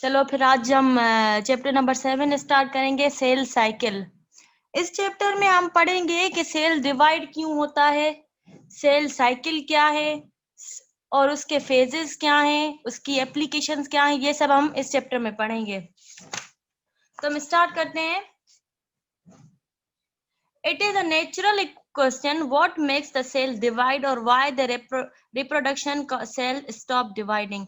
चलो फिर आज हम चैप्टर नंबर 7 स्टार्ट करेंगे, सेल साइकिल। इस चैप्टर में हम पढ़ेंगे कि सेल डिवाइड क्यों होता है, सेल साइकिल क्या है और उसके फेजेस क्या हैं, उसकी एप्लीकेशंस क्या हैं, ये सब हम इस चैप्टर में पढ़ेंगे। तो हम स्टार्ट करते हैं। It is a natural question what makes the cell divide or why the reproduction cell stop dividing।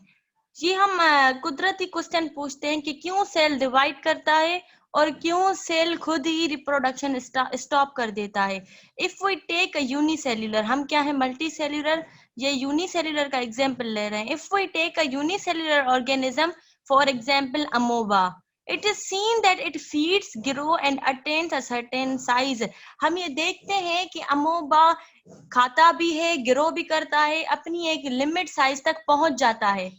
जी हम कुदरती क्वेश्चन पूछते हैं कि क्यों सेल डिवाइड करता है और क्यों सेल खुद ही रिप्रोडक्शन स्टॉप कर देता है। If we take a unicellular, हम क्या है मल्टी सेल्युलर, ये यूनिसेल्युलर का एग्जांपल ले रहे हैं। If we take a unicellular organism, for example amoeba, it is seen that it feeds, grow and attains a certain size। हम ये देखते हैं कि अमोबा खाता भी है, ग्रो भी करता है, अपनी एक लिमिट साइज तक पहुंच जाता है।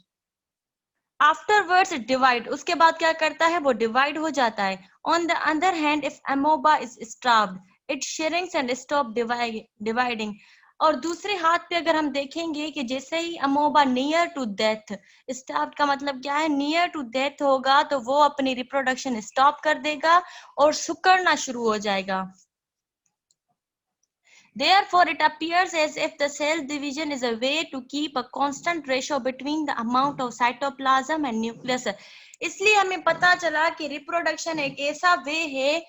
आफ्टरवर्ड्स डिवाइड, उसके बाद क्या करता है, वो डिवाइड हो जाता है। On the other hand, if amoeba is starved, it shrinks and stop dividing. और दूसरे हाथ पे अगर हम देखेंगे कि जैसे ही amoeba near to death, starved का मतलब क्या है, नियर टू डेथ होगा तो वो अपनी रिप्रोडक्शन स्टॉप कर देगा और सुकड़ना शुरू हो जाएगा। Therefore, it appears as if the cell division is a way to keep a constant ratio between the amount of cytoplasm and nucleus। इसलिए हमें पता चला कि रिप्रोडक्शन एक ऐसा वे है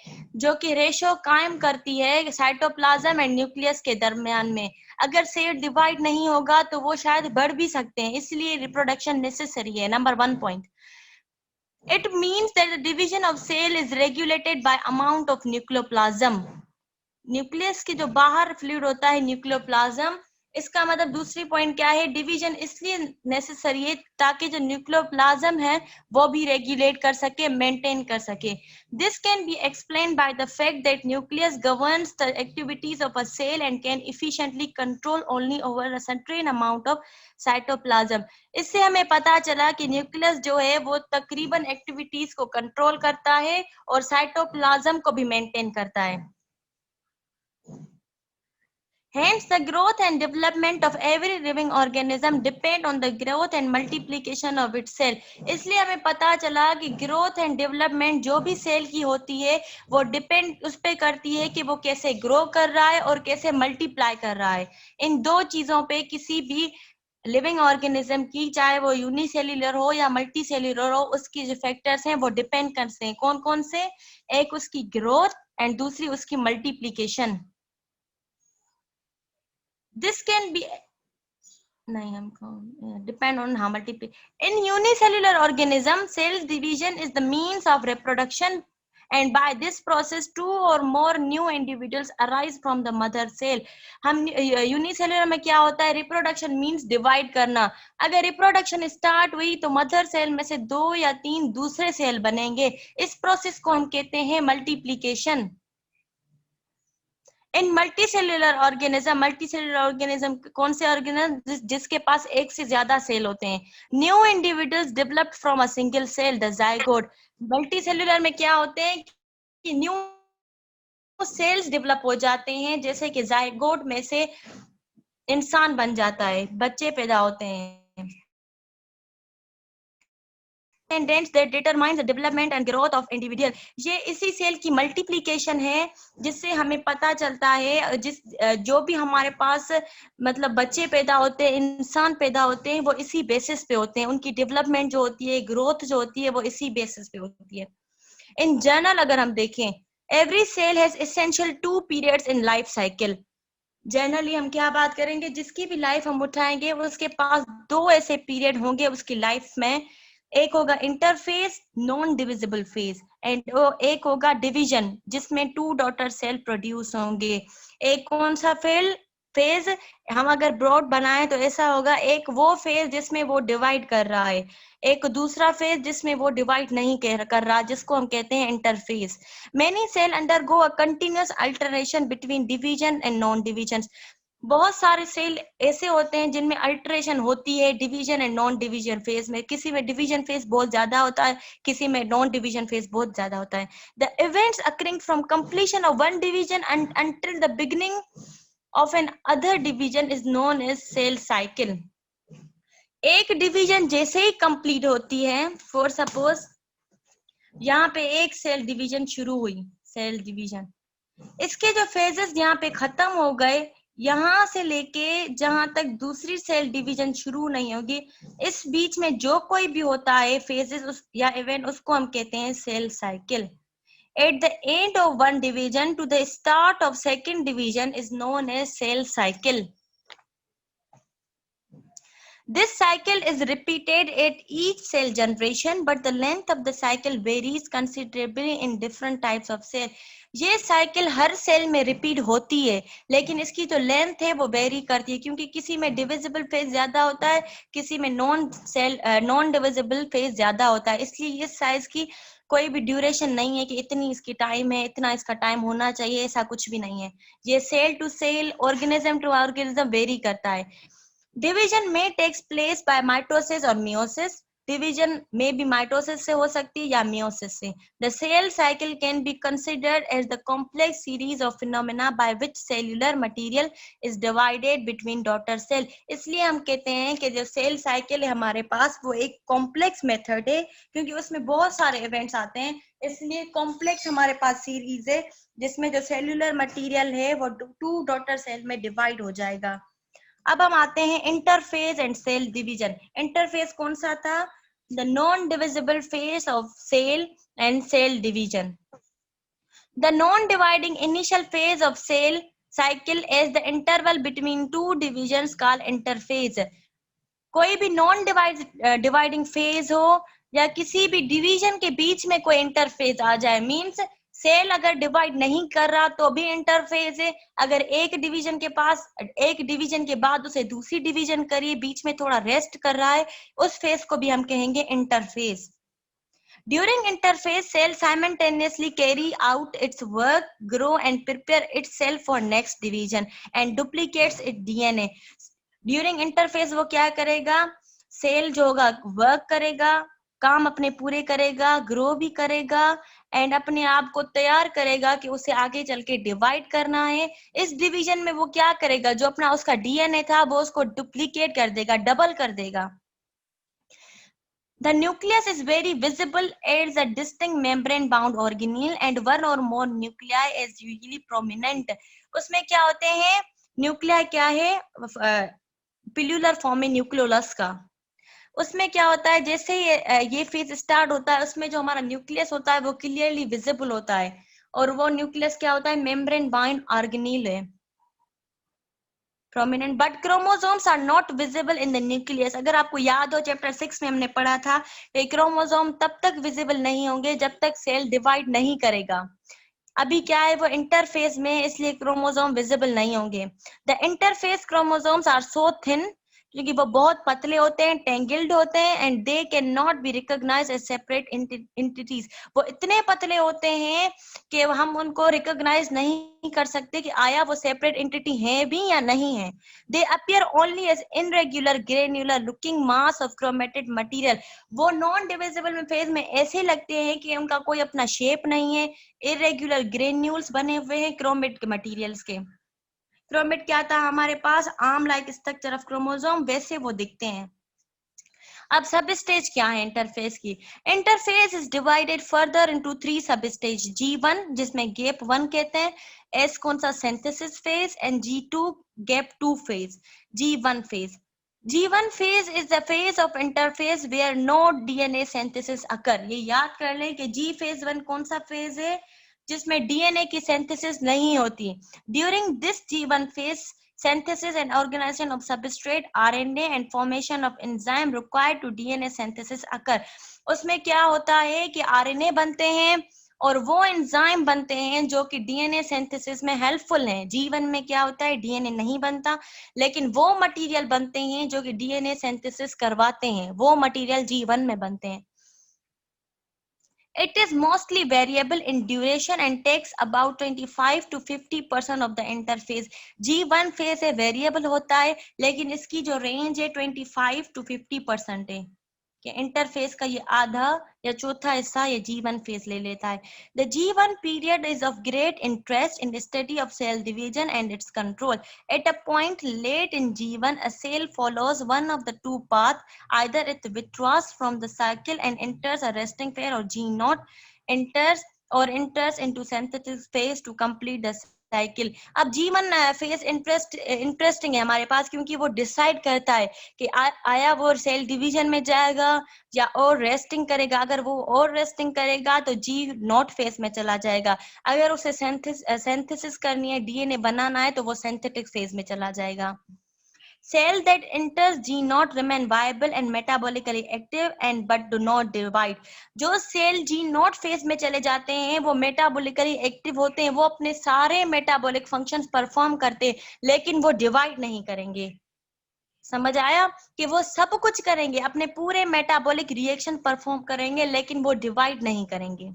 जो कि रेशो कायम करती है साइटोप्लाज्म एंड न्यूक्लियस के दरमियान में। अगर सेल डिवाइड नहीं होगा तो वो शायद बढ़ भी सकते हैं, इसलिए रिप्रोडक्शन नेसेसरी है। Number 1 point, it means that the division of cell is regulated by amount of nucleoplasm। Nucleus के जो बाहर फ्लूइड होता है न्यूक्लियोप्लाज्म, इसका मतलब दूसरी पॉइंट क्या है, डिवीजन इसलिए नेसेसरी है ताकि जो न्यूक्लियोप्लाज्म है वो भी रेगुलेट कर सके, मेंटेन कर सके। This can be explain by the fact that nucleus governs the activities of a cell and can efficiently control only over a certain amount of cytoplasm. इससे हमें पता चला कि न्यूक्लियस जो है वो तकरीबन एक्टिविटीज को कंट्रोल करता है और साइटोप्लाज्म को भी मेंटेन करता है। Hence, the growth and development of every living organism depend on the growth and multiplication of its cell। इसलिए हमें पता चला कि ग्रोथ एंड डेवलपमेंट जो भी सेल की होती है वो डिपेंड उस पे करती है कि वो कैसे ग्रो कर रहा है और कैसे मल्टीप्लाई कर रहा है। इन दो चीजों पे किसी भी लिविंग ऑर्गेनिज्म की, चाहे वो यूनिसेल्युलर हो या मल्टी सेल्युलर हो, उसकी जो फैक्टर्स हैं वो डिपेंड करते हैं। कौन कौन से? एक उसकी ग्रोथ एंड दूसरी उसकी multiplication. This can be depend on how multiple. In unicellular organism, cell division is the means of reproduction, and by this process, two or more new individuals arise from the mother cell। हम unicellular में क्या होता है, reproduction means divide करना। अगर reproduction start हुई तो mother cell में से 2 या 3 दूसरे सेल बनेंगे। इस प्रोसेस को हम कहते हैं मल्टीप्लीकेशन। इन मल्टीसेलुलर ऑर्गेनिज्म कौन से ऑर्गेनिज्म, जिसके पास एक से ज्यादा सेल होते हैं। New individuals developed from a single cell, the zygote. Multicellular में क्या होते हैं कि न्यू सेल्स डेवलप हो जाते हैं, जैसे कि जाइगोट में से इंसान बन जाता है, बच्चे पैदा होते हैं। that determines the development and growth of individual। ये इसी सेल की मल्टीप्लिकेशन है जिससे हमें पता चलता है जो भी हमारे पास मतलब बच्चे पैदा होते हैं, इंसान पैदा होते हैं, वो इसी बेसिस पे होते हैं। उनकी डेवलपमेंट जो होती है, ग्रोथ जो होती है, वो इसी बेसिस पे होती है। इन जनरल अगर हम देखें, every cell has essential 2 periods in life cycle. Generally हम क्या बात करेंगे, जिसकी भी लाइफ हम उठाएंगे उसके पास 2 ऐसे पीरियड होंगे उसकी लाइफ में। एक होगा interphase, non divisible phase, and एक होगा डिवीजन, जिसमें 2 डॉटर सेल प्रोड्यूस होंगे। एक कौन सा फेज हम अगर ब्रॉड बनाए तो ऐसा होगा, एक वो फेज जिसमें वो डिवाइड कर रहा है, एक दूसरा फेज जिसमें वो डिवाइड नहीं कर रहा, जिसको हम कहते हैं interphase. Many cell undergo a continuous alternation between division and non division. बहुत सारे सेल ऐसे होते हैं जिनमें अल्टरेशन होती है division and non division phase में। किसी में डिवीजन फेज बहुत ज्यादा होता है, किसी में नॉन डिवीजन फेज बहुत ज्यादा होता है। The events occurring from completion of one division until the beginning of an other division is known as cell cycle। एक डिवीजन जैसे ही कंप्लीट होती है, फॉर सपोज यहाँ पे एक सेल डिवीजन शुरू हुई, सेल डिवीजन, इसके जो फेजेस यहाँ पे खत्म हो गए, यहाँ से लेके जहां तक दूसरी सेल डिवीजन शुरू नहीं होगी, इस बीच में जो कोई भी होता है फेजेस या इवेंट, उसको हम कहते हैं cell cycle. At the end of one division to the start of second division is known as cell cycle. This cycle is repeated at each cell generation, but the length of the cycle varies considerably in different types of cell. ये cycle हर cell में repeat होती है, लेकिन इसकी जो length है वो very करती है, क्योंकि किसी में डिविजिबल फेज ज्यादा होता है, किसी में नॉन डिविजिबल फेज ज्यादा होता है. इसलिए इस साइज की कोई भी ड्यूरेशन नहीं है कि इतनी इसकी टाइम है, इतना इसका टाइम होना चाहिए, ऐसा कुछ भी नहीं है. ये cell to cell, organism to organism very करता है. डिवीजन में टेक्स प्लेस बाय माइटोसिस और मियोसिस. डिवीजन में भी माइटोसिस से हो सकती है या मियोसिस से. The cell cycle can be considered as the complex series of phenomena by which cellular material is divided between daughter cell. इसलिए हम कहते हैं कि जो सेल साइकिल है हमारे पास वो एक कॉम्प्लेक्स मेथड है, क्योंकि उसमें बहुत सारे इवेंट्स आते हैं, इसलिए कॉम्प्लेक्स हमारे पास सीरीज है जिसमें जो सेल्यूलर मटेरियल है वो टू डॉटर सेल में डिवाइड हो जाएगा. अब हम आते हैं interphase and cell division. Interphase कौन सा था? The non divisible phase of cell and cell division. The non dividing initial phase of cell cycle as the interval between two divisions called interphase. कोई भी नॉन डिवाइडिंग फेज हो या किसी भी division के बीच में कोई इंटरफेज आ जाए, मींस सेल अगर डिवाइड नहीं कर रहा तो भी इंटरफेज है, अगर एक डिवीजन के पास एक डिवीजन के बाद उसे दूसरी डिवीजन करिए, बीच में थोड़ा रेस्ट कर रहा है, उस फेज को भी हम कहेंगे interphase. During interphase, cell simultaneously carry out its work, grow and prepare itself for next division and duplicates its DNA. During interphase वो क्या करेगा? सेल जो होगा वर्क करेगा, काम अपने पूरे करेगा, ग्रो भी करेगा एंड अपने आप को तैयार करेगा कि उसे आगे चल के डिवाइड करना है. इस डिवीजन में वो क्या करेगा? जो अपना उसका डीएनए था वो उसको डुप्लीकेट कर देगा, डबल कर देगा. The nucleus is very visible as a distinct membrane-bound organelle, and one or more nuclei is usually prominent. उसमें क्या होते हैं? न्यूक्लिया क्या है? पिल्यूलर फॉर्म में न्यूक्लियोलस का. उसमें क्या होता है? जैसे ये फेज स्टार्ट होता है, उसमें जो हमारा न्यूक्लियस होता है वो क्लियरली विजिबल होता है, और वो न्यूक्लियस क्या होता है? मेम्ब्रेन बाउंड ऑर्गेनील है, prominent, but chromosomes are not visible in the nucleus. अगर आपको याद हो चैप्टर 6 में हमने पढ़ा था कि क्रोमोसोम तब तक विजिबल नहीं होंगे जब तक सेल डिवाइड नहीं करेगा. अभी क्या है? वो इंटरफेस में, इसलिए क्रोमोसोम विजिबल नहीं होंगे. The interphase chromosomes are so thin, क्योंकि वो बहुत पतले होते हैं, टेंगल्ड होते हैं, and they can not be recognised as separate entities. वो इतने पतले होते हैं कि हम उनको रिकॉग्नाइज नहीं कर सकते कि आया वो सेपरेट एंटिटी है भी या नहीं है. They appear only as irregular granular looking mass of chromatin material. वो नॉन डिविजिबल फेज में ऐसे लगते हैं कि उनका कोई अपना शेप नहीं है, इरेग्युलर ग्रेन्यूल्स बने हुए हैं क्रोमेट के मटेरियल्स के. क्रोमेट क्या था हमारे पास? Arm like structure of chromosome, वैसे वो दिखते हैं. अब सब स्टेज क्या है इंटरफेस की? Interface is divided further into 3 सब स्टेज. G1 जिसमें गैप 1 कहते हैं, S कौन सा? Synthesis phase, and G2 gap 2 phase. G1 phase. G1 phase is the phase of interphase where no DNA synthesis occur. ये याद कर लें कि G phase 1 कौन सा फेज है? जिसमें डीएनए की सिंथेसिस नहीं होती. During this G1 phase, synthesis and organization of substrate, RNA and formation of enzyme required to DNA synthesis occur. उसमें क्या होता है कि आरएनए बनते हैं और वो एंजाइम बनते हैं जो कि डीएनए सिंथेसिस में हेल्पफुल हैं. G1 में क्या होता है? डीएनए नहीं बनता, लेकिन वो मटेरियल बनते हैं जो कि डीएनए सिंथेसिस करवाते हैं, वो मटेरियल G1 में बनते हैं. It is mostly variable in duration and takes about 25 to 50% of the interphase. G1 phase है, variable होता है, लेकिन इसकी जो रेंज है 25 to 50% है. कि इंटरफेस का ये आधा या चौथा हिस्सा ये G1 फेज ले लेता है. The G1 period is of great interest in the study of cell division and its control. At a point late in G1, a cell follows one of the two paths. Either it withdraws from the cycle and enters a resting phase, or G0 enters into synthesis phase to complete the cycle. अब G1 phase interesting है हमारे पास, क्योंकि वो decide करता है कि आया वो सेल डिवीजन में जाएगा या और रेस्टिंग करेगा. अगर वो और रेस्टिंग करेगा तो G0 फेज में चला जाएगा. अगर उसे सिंथेसिस करनी है, डीएनए बनाना है, तो वो सिंथेटिक फेज में चला जाएगा. Cell that enters G0 remain viable and metabolically active and but do not divide. जो सेल G0 फेज में चले जाते हैं वो मेटाबोलिकली एक्टिव होते हैं, वो अपने सारे मेटाबॉलिक फंक्शंस परफॉर्म करते हैं, लेकिन वो डिवाइड नहीं करेंगे. समझ आया कि वो सब कुछ करेंगे, अपने पूरे मेटाबॉलिक रिएक्शन परफॉर्म करेंगे, लेकिन वो डिवाइड नहीं करेंगे.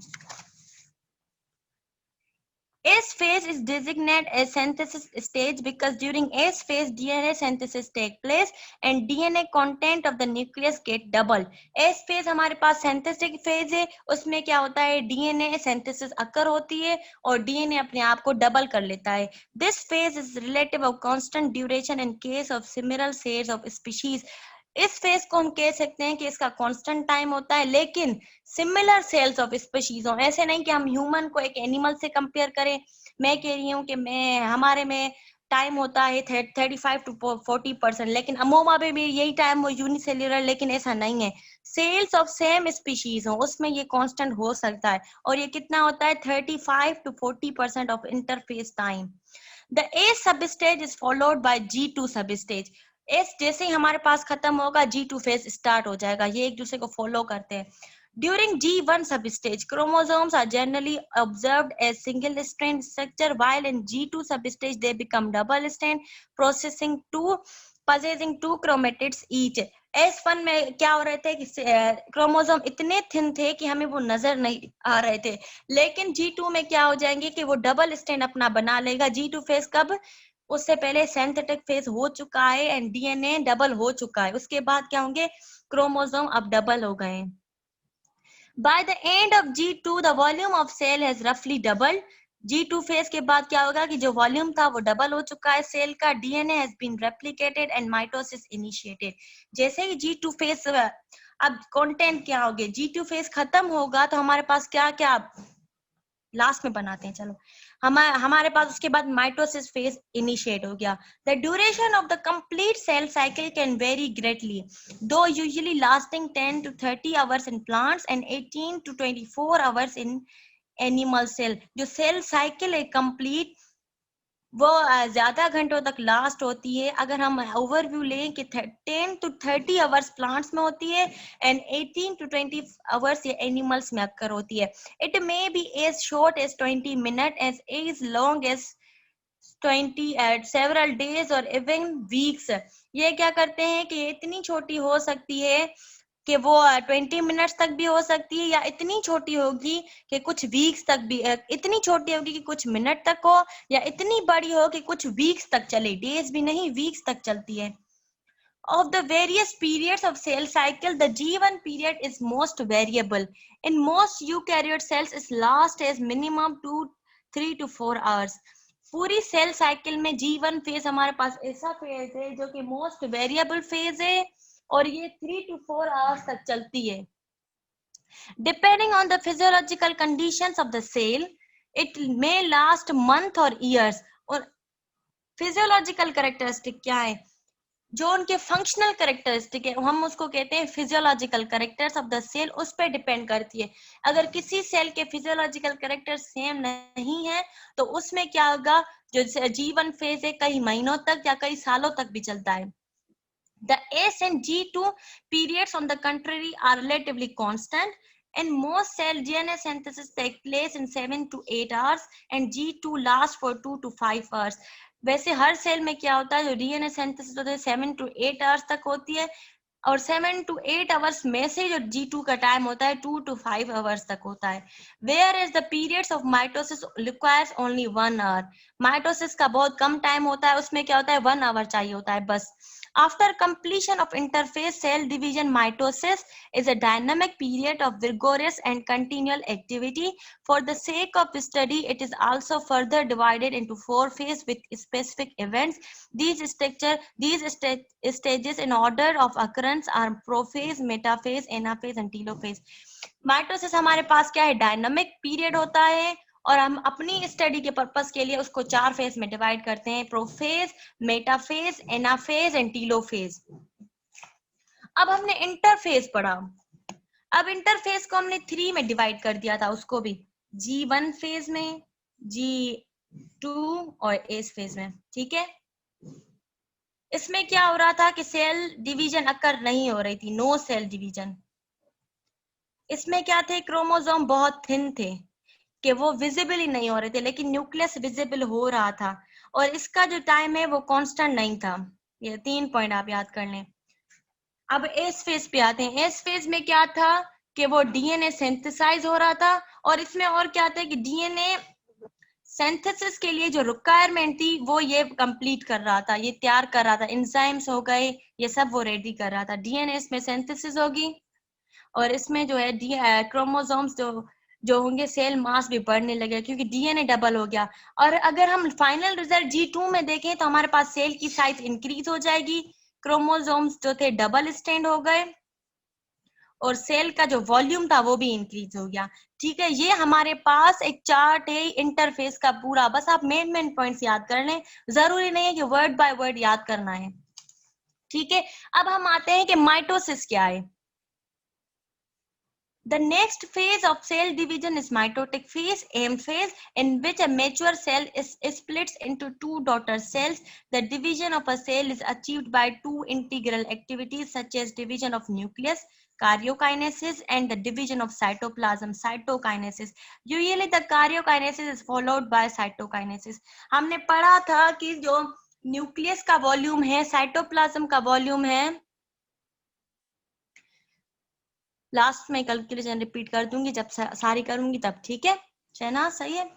S phase is designated as synthesis stage because during S phase DNA synthesis take place and DNA content of the nucleus get double. S phase हमारे पास synthetic phase है, उसमें क्या होता है, DNA synthesis occur होती है और DNA अपने आप को डबल कर लेता है. This phase is relative of constant duration in case of similar cells of species. इस फेज को हम कह सकते हैं कि इसका कांस्टेंट टाइम होता है, लेकिन सिमिलर सेल्स ऑफ स्पीशीज हो. ऐसे नहीं कि हम ह्यूमन को एक एनिमल से कंपेयर करें. मैं कह रही हूँ कि हमारे में टाइम होता है 35 to 40%, लेकिन अमोबा में भी यही टाइम हो यूनिसेल्युलर, लेकिन ऐसा नहीं है. सेल्स ऑफ सेम स्पीशीज हो उसमें ये कांस्टेंट हो सकता है, और ये कितना होता है, 35 to 40% of interface time. The ए सब stage is followed by G2 सब स्टेज. एस जैसे ही हमारे पास खत्म होगा G2 फेज स्टार्ट हो जाएगा. ये एक दूसरे को फॉलो करते हैं. During G1 substage, chromosomes are generally observed as single-strand structure, while in G2 substage they become double-strand, possessing two chromatids each. S1 में क्या हो रहे थे कि क्रोमोसोम इतने थिन थे कि हमें वो नजर नहीं आ रहे थे, लेकिन G2 में क्या हो जाएंगे कि वो डबल स्टैंड अपना बना लेगा. G2 फेज कब, उससे पहले सिंथेटिक फेज हो चुका है एंड डीएनए डबल हो चुका है. उसके बाद क्या होंगे, क्रोमोसोम अब डबल हो गए. By the end of G2, the volume of cell has roughly doubled. G2 phase के बाद क्या होगा कि जो वॉल्यूम था वो डबल हो चुका है सेल का. DNA has been replicated and mitosis initiated. जैसे ही G2 फेज, अब कंटेंट क्या होगे, G2 फेज खत्म होगा तो हमारे पास क्या क्या लास्ट में बनाते हैं. चलो हमारे पास उसके बाद माइटोसिस फेज इनिशिएट हो गया. The duration of the complete cell cycle can vary greatly, though usually lasting 10 to 30 hours in plants and 18 to 24 hours in animal cell. जो सेल साइकिल है कंप्लीट, वो ज्यादा घंटों तक लास्ट होती है. अगर हम ओवरव्यू लें कि 10 to 30 आवर्स प्लांट्स में होती है एंड 18 to 20 आवर्स ये एनिमल्स में अक्कर होती है. It may be as short as 20 minute as long as 20 at several days or even weeks. ये क्या करते हैं कि इतनी छोटी हो सकती है कि वो 20 मिनट्स तक भी हो सकती है, या इतनी छोटी होगी कि कुछ वीक्स तक भी, इतनी छोटी होगी कि कुछ मिनट तक हो, या इतनी बड़ी हो कि कुछ वीक्स तक चले. डेज भी नहीं, वीक्स तक चलती है. Of the various periods of cell cycle, the G1 period is most variable. In most eukaryote cells, it lasts as minimum 3 to 4 hours. पूरी सेल साइकिल में G1 फेज हमारे पास ऐसा फेज है जो कि मोस्ट वेरिएबल फेज है, और ये 3 to 4 आवर्स तक चलती है. Depending on the physiological conditions of the cell, it may last month or years. और फिजियोलॉजिकल कैरेक्टरिस्टिक क्या है, जो उनके फंक्शनल कैरेक्टरिस्टिक है, हम उसको कहते हैं physiological characters of the cell. उस पर डिपेंड करती है. अगर किसी सेल के फिजियोलॉजिकल कैरेक्टर सेम नहीं है तो उसमें क्या होगा, जो G1 फेज है कई महीनों तक या कई सालों तक भी चलता है. The S and G2 periods, on the contrary, are relatively constant. In most cell, DNA synthesis takes place in 7 to 8 hours and G2 lasts for 2 to 5 hours. वैसे हर सेल में क्या होता है, जो डीएनए सिंथेसिस होता है 7 to 8 आवर्स तक होती है, और 7 to 8 आवर्स में से जो G2 का टाइम होता है 2 to 5 आवर्स तक होता है. Whereas the periods of mitosis requires only 1 hour. Mitosis का बहुत कम टाइम होता है, उसमें क्या होता है 1 आवर चाहिए होता है बस. After completion of interphase cell division, mitosis is a dynamic period of vigorous and continual activity. For the sake of study, it is also further divided into 4 phases with specific events. These stages in order of occurrence are prophase, metaphase, anaphase and telophase. Mitosis हमारे पास क्या है, dynamic period होता है, और हम अपनी study के purpose के लिए उसको 4 फेज में डिवाइड करते हैं, prophase, metaphase, anaphase and telophase. अब हमने इंटरफेज पढ़ा. अब इंटरफेज को हमने 3 में डिवाइड कर दिया था, उसको भी G1 फेज में, G2 और एस फेज में. ठीक है. इसमें क्या हो रहा था कि सेल डिवीजन अकर नहीं हो रही थी, नो सेल डिवीजन. इसमें क्या थे, क्रोमोसोम बहुत थिन थे कि वो विजिबल ही नहीं हो रहे थे, लेकिन न्यूक्लियस विजिबल हो रहा था, और इसका जो टाइम है वो कांस्टेंट नहीं था. ये 3 पॉइंट आप याद कर लें. अब एस फेज पे आते हैं. एस फेज में क्या था कि वो डीएनए सिंथेसाइज हो रहा था, और इसमें और क्या था कि डीएनए सिंथेसिस के लिए जो रिक्वायरमेंट थी वो ये कंप्लीट कर रहा था, ये तैयार कर रहा था, एंजाइम्स हो गए, ये सब वो रेडी कर रहा था. डीएनए इसमें सिंथेसिस होगी, और इसमें जो है क्रोमोसोम्स जो होंगे, सेल मास भी बढ़ने लगे क्योंकि डीएनए डबल हो गया. और अगर हम फाइनल रिजल्ट G2 में देखें तो हमारे पास सेल की साइज इंक्रीज हो जाएगी, क्रोमोसोम्स जो थे डबल स्टैंड हो गए, और सेल का जो वॉल्यूम था वो भी इंक्रीज हो गया. ठीक है. ये हमारे पास एक चार्ट है इंटरफेस का पूरा. बस आप मेन पॉइंट्स याद कर लें, जरूरी नहीं है कि वर्ड बाय वर्ड याद करना है. ठीक है. अब हम आते हैं कि माइटोसिस क्या है. The next phase of cell division is mitotic phase, M phase, in which a mature cell is splits into 2 daughter cells. The division of a cell is achieved by 2 integral activities such as division of nucleus, karyokinesis, and the division of cytoplasm, cytokinesis. Usually the karyokinesis is followed by cytokinesis. हमने पढ़ा था कि जो nucleus का volume है, cytoplasm का volume है, last में कैलकुलेशन रिपीट कर दूंगी जब सारी करूंगी तब. ठीक है. शहनाज सही है.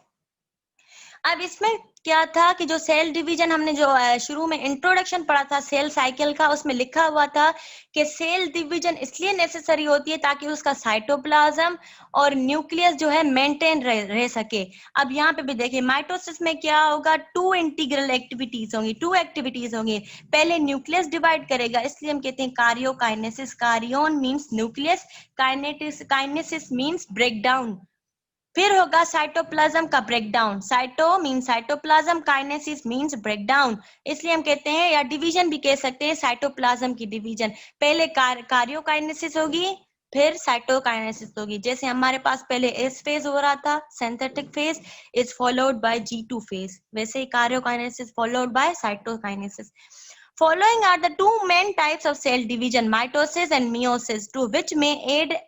अब इसमें क्या था कि जो सेल डिवीजन हमने जो शुरू में इंट्रोडक्शन पढ़ा था सेल साइकिल का, उसमें लिखा हुआ था कि सेल डिवीजन इसलिए नेसेसरी होती है ताकि उसका साइटोप्लाज्म और न्यूक्लियस जो है मेंटेन रह सके. अब यहाँ पे भी देखिए माइटोसिस में क्या होगा, 2 इंटीग्रल एक्टिविटीज होंगी, 2 एक्टिविटीज होंगी. पहले न्यूक्लियस डिवाइड करेगा, इसलिए हम कहते हैं karyokinesis. Karyon means nucleus, kinesis means break down. फिर होगा साइटोप्लाज्म का breakdown. Cyto mean cytoplasm, kinesis means breakdown. इसलिए हम कहते हैं, या डिवीजन भी कह सकते हैं, साइटोप्लाज्म की डिवीजन. पहले कार्योकाइनेसिस होगी, फिर साइटोकाइनेसिस होगी. जैसे हमारे पास पहले एस फेज हो रहा था, synthetic phase is followed by G2 phase, वैसे ही karyokinesis followed by cytokinesis. Following are the 2 main types of cell division, mitosis and meiosis, to which may aid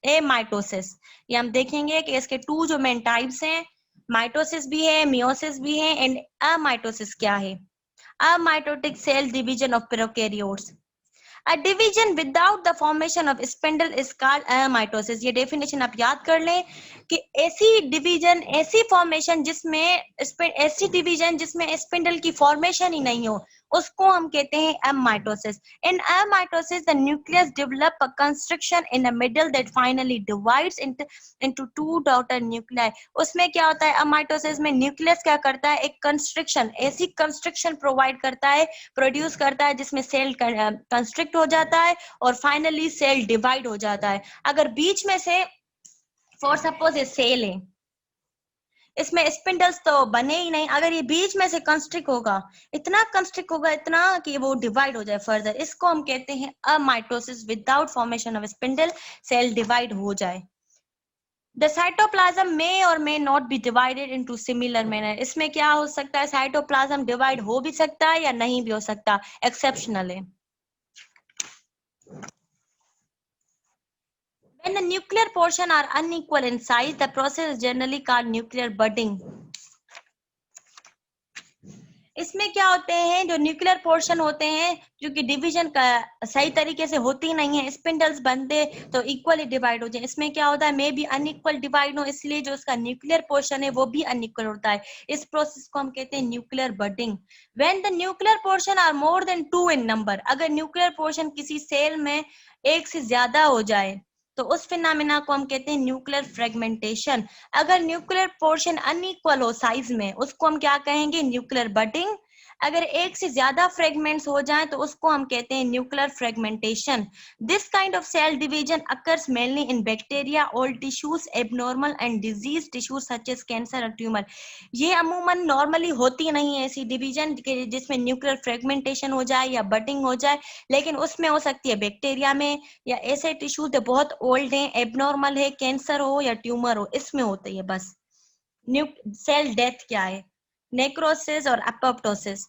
amitosis. ये हम देखेंगे कि इसके 2 जो मेन टाइप्स हैं, माइटोसिस भी है, मियोसिस भी है, एंड अमाइटोसिस क्या है. Amitotic cell division of prokaryotes. A division without the formation of spindle is called amitosis. ये डेफिनेशन आप याद कर लें कि ऐसी डिवीजन, ऐसी फॉर्मेशन जिसमें स्पिंडल की फॉर्मेशन ही नहीं हो, उसको हम कहते हैं amitosis. In amitosis, the nucleus develop a constriction in the middle that finally divides into 2 daughter nuclei. उसमें क्या होता है, amitosis में न्यूक्लियस क्या करता है, एक कंस्ट्रिक्शन, ऐसी कंस्ट्रिक्शन प्रोवाइड करता है, प्रोड्यूस करता है जिसमें सेल कंस्ट्रिक्ट हो जाता है और फाइनली सेल डिवाइड हो जाता है. अगर बीच में से फॉर सपोज ये सेल है, इसमें स्पिंडल्स तो बने ही नहीं, अगर ये बीच में से कंस्ट्रिक्ट होगा, इतना कंस्ट्रिक्ट होगा, इतना कि वो डिवाइड हो जाए फर्दर, इसको हम कहते हैं amitosis. Without formation of spindle cell divide हो जाए. The cytoplasm may or may not be divided into similar manner. इसमें क्या हो सकता है, साइटोप्लाज्म डिवाइड हो भी सकता है या नहीं भी हो सकता, एक्सेप्शनल है. When the nuclear portion are unequal in size, the process is generally called nuclear budding. इसमें क्या होते हैं, जो न्यूक्लियर पोर्शन होते हैं, क्योंकि डिवीजन का सही तरीके से होती नहीं है, स्पिंडल्स बनते तो इक्वली डिवाइड हो जाए। इसमें क्या होता है, मे बी अनइक्वल डिवाइड हो, इसलिए जो उसका न्यूक्लियर पोर्शन है वो भी अनइक्वल होता है। इस प्रोसेस को हम कहते हैं nuclear budding. When the nuclear portion are more than 2 in number, अगर न्यूक्लियर पोर्शन किसी सेल में एक से ज्यादा हो जाए तो उस फिनोमेना को हम कहते हैं न्यूक्लियर फ्रेगमेंटेशन। अगर न्यूक्लियर पोर्शन अनइक्वल हो साइज में, उसको हम क्या कहेंगे, न्यूक्लियर बडिंग। अगर एक से ज्यादा फ्रेगमेंट्स हो जाएं तो उसको हम कहते हैं nuclear fragmentation. This kind of cell division occurs mainly in bacteria, old tissues, abnormal and disease tissues such as cancer और ट्यूमर। ये अमूमन नॉर्मली होती नहीं है ऐसी डिवीजन जिसमें न्यूक्लियर फ्रेगमेंटेशन हो जाए या बडिंग हो जाए, लेकिन उसमें हो सकती है बैक्टीरिया में, या ऐसे टिश्यूज जो बहुत ओल्ड हैं, एबनॉर्मल है, कैंसर हो या ट्यूमर हो, इसमें होती है बस। सेल डेथ क्या है, नेक्रोसिस और एपोप्टोसिस।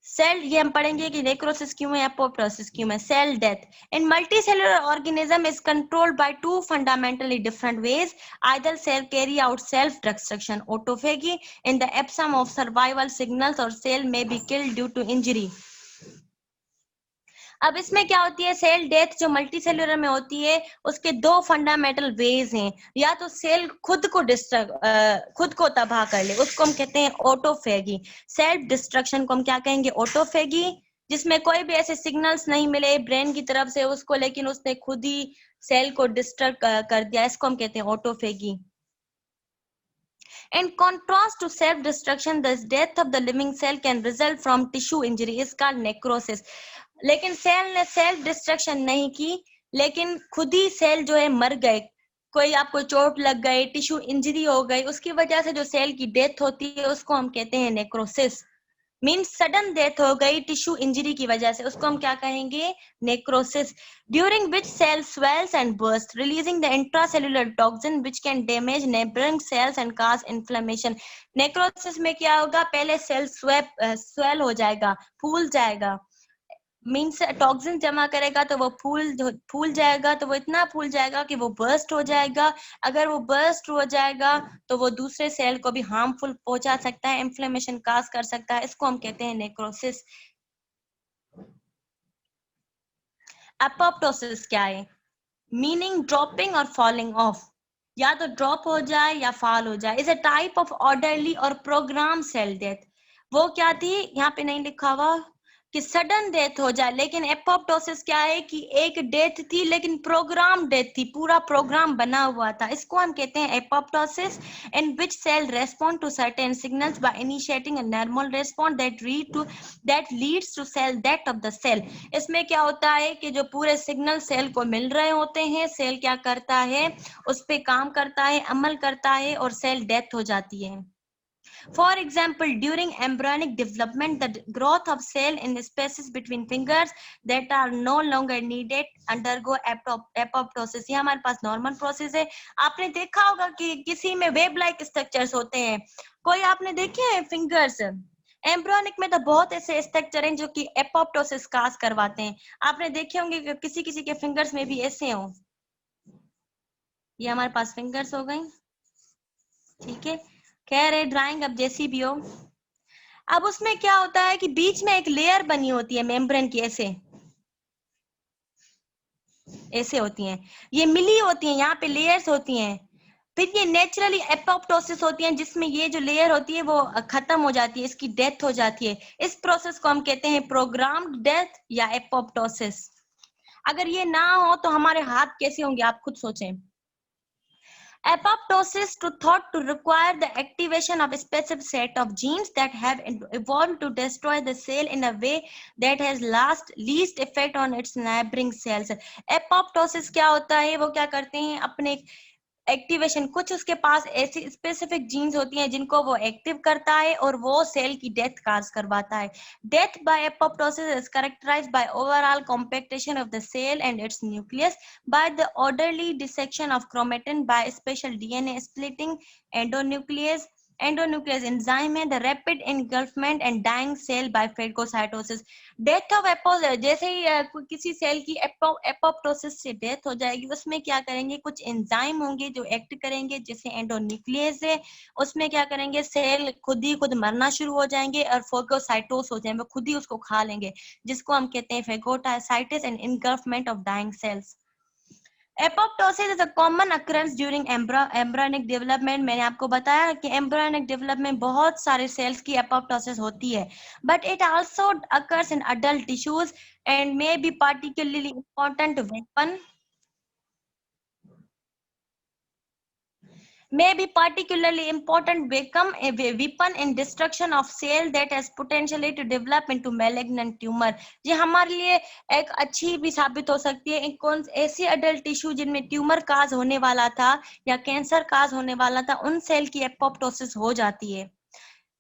सेल, ये हम पढ़ेंगे कि नेक्रोसिस क्यों है, एपोप्टोसिस क्यों है। Cell death in multicellular organism is controlled by two fundamentally different ways. Either cell carry out self destruction, autophagy, in the absence of survival signals, और cell may be killed due to injury. अब इसमें क्या होती है, cell death जो multi cellular में होती है, उसके दो फंडामेंटल वेज हैं। या तो सेल खुद को खुद को तबाह कर ले, उसको हम कहते हैं ऑटोफेगी। सेल्फ डिस्ट्रक्शन को हम क्या कहेंगे, ऑटोफेगी, जिसमें कोई भी ऐसे सिग्नल्स नहीं मिले ब्रेन की तरफ से उसको, लेकिन उसने खुद ही सेल को डिस्ट्रक्ट कर दिया, इसको हम कहते हैं autophagy. In contrast to self-destruction, the death of the living cell can result from tissue injury, is called necrosis. लेकिन सेल ने सेल्फ डिस्ट्रक्शन नहीं की, लेकिन खुद ही सेल जो है मर गए। कोई आपको चोट लग गई, टिश्यू इंजरी हो गई, उसकी वजह से जो सेल की डेथ होती है उसको हम कहते हैं नेक्रोसिस। मीन्स सडन डेथ हो गई टिश्यू इंजरी की वजह से, उसको हम क्या कहेंगे, necrosis. During which cell swells and burst releasing the intracellular toxin which can damage neighbouring cells and cause inflammation. Necrosis में क्या होगा, पहले सेल स्वेल हो जाएगा, फूल जाएगा, मीन्स टॉक्सिन जमा करेगा तो वो फूल जाएगा, तो वो इतना फूल जाएगा कि वो बर्स्ट हो जाएगा। अगर वो बर्स्ट हो जाएगा तो वो दूसरे सेल को भी हार्मफुल पहुंचा सकता है, इन्फ्लेमेशन काज कर सकता है, इसको हम कहते हैं नेक्रोसिस। एपोप्टोसिस क्या है, मीनिंग ड्रॉपिंग और फॉलिंग ऑफ, या तो ड्रॉप हो जाए या फॉल हो जाए। Is a type of orderly और प्रोग्राम सेल डेथ। वो क्या थी, यहाँ पे नहीं लिखा हुआ कि सडन डेथ हो जाए, लेकिन एपोप्टोसिस क्या है कि एक डेथ थी लेकिन प्रोग्राम डेथ थी, पूरा प्रोग्राम बना हुआ था, इसको हम कहते हैं apoptosis. In which cell respond to certain signals by initiating a normal response that leads to cell death of the cell. इसमें क्या होता है कि जो पूरे सिग्नल सेल को मिल रहे होते हैं, सेल क्या करता है, उस पे काम करता है, अमल करता है, और सेल डेथ हो जाती है। For example, during embryonic development, the growth of cell in spaces between fingers that are no longer needed undergo apoptosis। ये हमारे पास नॉर्मल प्रोसेस है। आपने देखा होगा कि किसी में वेब लाइक स्ट्रक्चर्स होते हैं, कोई आपने देखे हैं फिंगर्स, एम्ब्रियोनिक में तो बहुत ऐसे स्ट्रक्चर हैं जो कि एपोप्टोसिस काज करवाते हैं। आपने देखे होंगे कि किसी किसी के फिंगर्स में भी ऐसे हो। ये हमारे पास फिंगर्स हो गई, ठीक है, खैर है ड्राइंग अब जैसी भी हो। अब उसमें क्या होता है कि बीच में एक लेयर बनी होती है मेम्ब्रेन की, ऐसे ऐसे होती हैं, ये मिली होती हैं, यहाँ पे लेयर्स होती हैं। फिर ये नेचुरली एपोप्टोसिस होती है, जिसमें ये जो लेयर होती है वो खत्म हो जाती है, इसकी डेथ हो जाती है। इस प्रोसेस को हम कहते हैं प्रोग्राम्ड डेथ या एपोप्टोसिस। अगर ये ना हो तो हमारे हाथ कैसे होंगे, आप खुद सोचें। Apoptosis to thought to require the activation of a specific set of genes that have evolved to destroy the cell in a way that has least effect on its neighboring cells. Apoptosis क्या होता है, वो क्या करते हैं, अपने activation, कुछ उसके पास ऐसी स्पेसिफिक जीन्स होती हैं जिनको वो एक्टिव करता है और वो सेल की डेथ काज करवाता है। Death by apoptosis is characterised by overall compaction of the cell and its nucleus, by the orderly dissection of chromatin, by special DNA splitting endonuclease endonuclease enzyme है, the rapid engulfment and dying cell by phagocytosis. Death of जैसे ही किसी cell की apoptosis से death हो जाएगी, उसमें क्या करेंगे, कुछ एंजाइम होंगे जो एक्ट करेंगे, जैसे एंडोन्यूक्लियस है, उसमें क्या करेंगे, सेल खुद ही खुद मरना शुरू हो जाएंगे और फेगोसाइटोस हो जाएंगे, खुद ही उसको खा लेंगे, जिसको हम कहते हैं phagocytosis and engulfment of dying cells. Apoptosis is a common occurrence during embryonic development. मैंने आपको बताया कि एम्ब्रियोनिक डेवलपमेंट बहुत सारे सेल्स की एपोप्टोसिस होती है, but it also occurs in adult tissues and may be particularly important weapon may be particularly important become a weapon in destruction of cell that has potentially to develop into malignant tumor। ये हमारे लिए एक अच्छी भी साबित हो सकती है, कौन ऐसी अडल्ट टिश्यू जिनमें ट्यूमर काज होने वाला था या कैंसर काज होने वाला था, उन सेल की एपोप्टोसिस हो जाती है,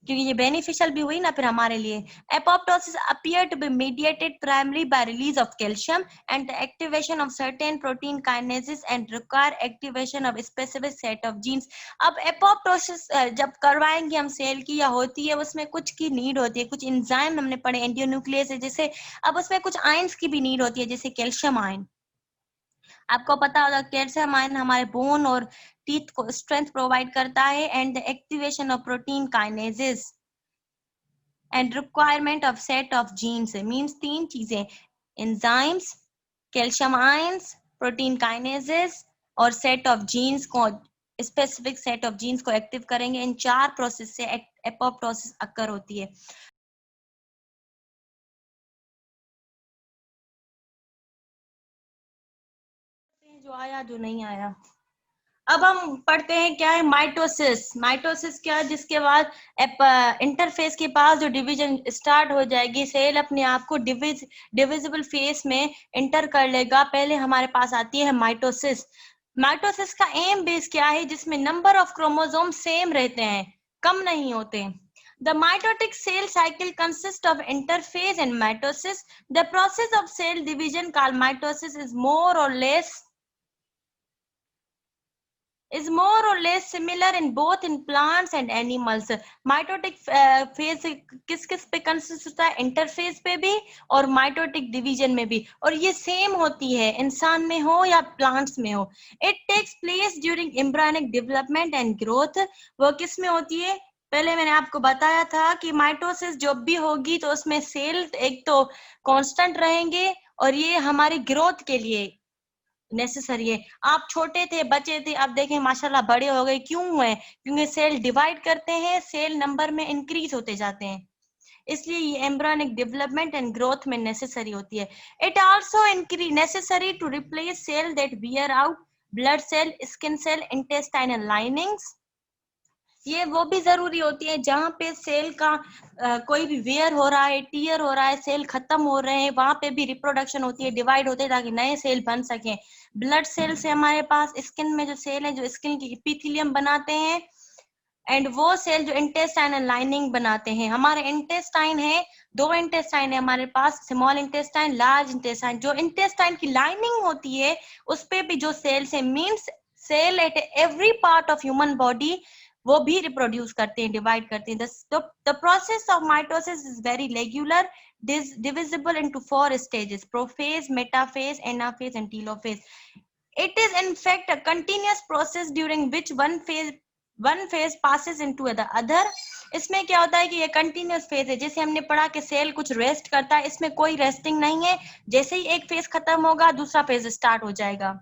क्योंकि ये बेनिफिशियल भी हुई ना फिर हमारे लिए। Apoptosis appear to be mediated primary by release of calcium and the activation of certain protein kinases and require activation of specific set of genes. अब एपोप्टोसिस जब करवाएंगे हम सेल की या होती है, उसमें कुछ की नीड होती है, कुछ एंजाइम हमने पढ़े एंटीन्यूक्लियस है जैसे, अब उसमें कुछ आयंस की भी नीड होती है, जैसे कैल्शियम आयन। आपको पता होगा कैल्शियम आयन हमारे बोन और टीथ को स्ट्रेंथ प्रोवाइड करता है, and the activation of protein kinases and requirement of set of genes means तीन चीजें, enzymes, calcium ions, protein kinases और सेट ऑफ जीन्स को, स्पेसिफिक सेट ऑफ जीन्स को एक्टिव करेंगे। इन चार प्रोसेस से एपोप्टोसिस अकर होती है। जो आया जो नहीं आया। अब हम पढ़ते हैं क्या है माइटोसिस। माइटोसिस क्या है, जिसके बाद इंटरफेस के पास जो डिवीजन स्टार्ट हो जाएगी, सेल अपने आप को डिविजिबल फेस में इंटर कर लेगा। पहले हमारे पास आती है माइटोसिस। माइटोसिस का एम बेस क्या है, जिसमें नंबर ऑफ क्रोमोसोम सेम रहते हैं, कम नहीं होते। The mitotic cell cycle consists of interphase and mitosis. The process of cell division called mitosis is more or less similar in both in plants and animals। Mitotic phase किस किस पे consist होता है, interphase पे भी और mitotic division में भी, और ये सेम होती है इंसान में हो या प्लांट्स में हो। It takes place during embryonic development and growth. वो किस में होती है, पहले मैंने आपको बताया था कि माइटोसिस जब भी होगी तो उसमें सेल एक तो कांस्टेंट रहेंगे, और ये हमारी ग्रोथ के लिए नेसेसरी है। आप छोटे थे, बच्चे थे, अब देखें माशाल्लाह बड़े हो गए, क्यों हुए, क्योंकि सेल डिवाइड करते हैं, सेल नंबर में इंक्रीज होते जाते हैं, इसलिए ये एम्ब्रियोनिक डेवलपमेंट एंड ग्रोथ में नेसेसरी होती है। It also necessary to replace cell that wear out blood cell, skin cell, intestinal linings. ये वो भी जरूरी होती है जहाँ पे सेल का कोई भी वेयर हो रहा है, टीयर हो रहा है, सेल खत्म हो रहे हैं, वहां पे भी रिप्रोडक्शन होती है, डिवाइड होते हैं ताकि नए सेल बन सके। ब्लड सेल से हमारे पास स्किन में जो सेल है, जो स्किन की इपिथेलियम बनाते हैं, एंड वो सेल जो इंटेस्टाइनल लाइनिंग बनाते हैं। हमारे इंटेस्टाइन है, दो इंटेस्टाइन है हमारे पास, स्मॉल इंटेस्टाइन, लार्ज इंटेस्टाइन। जो इंटेस्टाइन की लाइनिंग होती है उस पे भी जो सेल्स है, means cell at every part of human body, वो भी रिप्रोड्यूस करते हैं, डिवाइड करते हैं। The process of mitosis is very regular, divisible into 4 stages: prophase, metaphase, anaphase and telophase। It is in fact a continuous process during which one phase passes into the other। इसमें क्या होता है कि ये continuous phase है, जैसे हमने पढ़ा कि सेल कुछ रेस्ट करता है, इसमें कोई रेस्टिंग नहीं है, जैसे ही एक फेज खत्म होगा दूसरा फेज स्टार्ट हो जाएगा।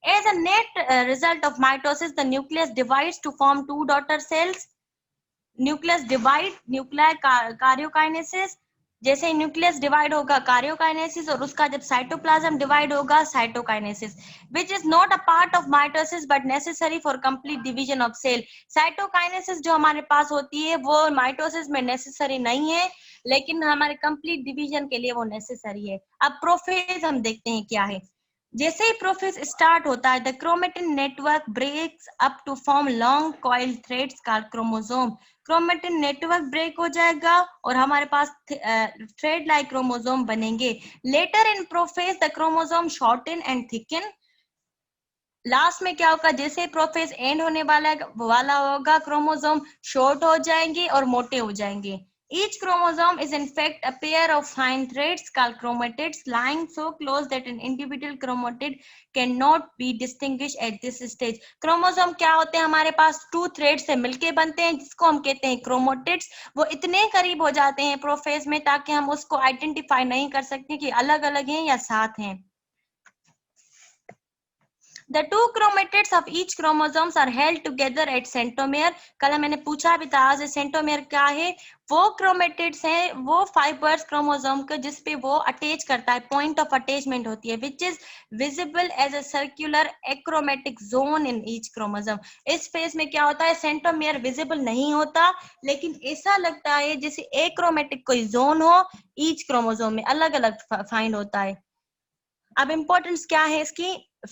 As a net result of mitosis, the nucleus divides to form two daughter cells। Nucleus divide, nuclear karyokinesis, जैसे न्यूक्लियस डिवाइड होगा कार्योकाइनेसिस, और उसका जब साइटोप्लाज्म डिवाइड होगा cytokinesis, which is not a part of mitosis but necessary for complete division of cell। Cytokinesis जो हमारे पास होती है वो माइटोसिस में नेसेसरी नहीं है, लेकिन हमारे कंप्लीट डिवीजन के लिए वो नेसेसरी है। अब प्रोफेज हम देखते हैं क्या है। जैसे ही प्रोफेज स्टार्ट होता है, the chromatin network breaks up to form long coil threads called chromosome. Chromatin network break हो जाएगा और हमारे पास थ्रेड लाइक क्रोमोसोम बनेंगे। Later in prophase the chromosome shorten and thicken. Last में क्या होगा, जैसे प्रोफेज एंड होने वाला होगा, क्रोमोसोम शॉर्ट हो जाएंगे और मोटे हो जाएंगे. Each chromosome is in fact a pair of fine threads called chromatids lying so close that an individual chromatid cannot be distinguished at this stage. Chromosome क्या होते हैं हमारे पास, 2 थ्रेड से मिलके बनते हैं जिसको हम कहते हैं क्रोमोटिड्स. वो इतने करीब हो जाते हैं प्रोफेज में ताकि हम उसको आइडेंटिफाई नहीं कर सकते कि अलग अलग हैं या साथ हैं. The two chromatids of each chromosomes are held together at centromere. कल मैंने पूछा भी था आज सेंट्रोमेयर क्या है. वो क्रोमेटिड्स हैं, वो फाइबर्स क्रोमोसोम के जिसपे वो अटैच करता है, पॉइंट ऑफ अटैचमेंट होती है, which is visible as a circular achromatic zone in each chromosome. इस फेज में क्या होता है, सेंट्रोमेयर विजिबल नहीं होता, लेकिन ऐसा लगता है जैसे एक्रोमेटिक कोई जोन हो ईच क्रोमोसोम में, अलग अलग फाइंड होता है. अब इम्पोर्टेंस क्या है इसकी,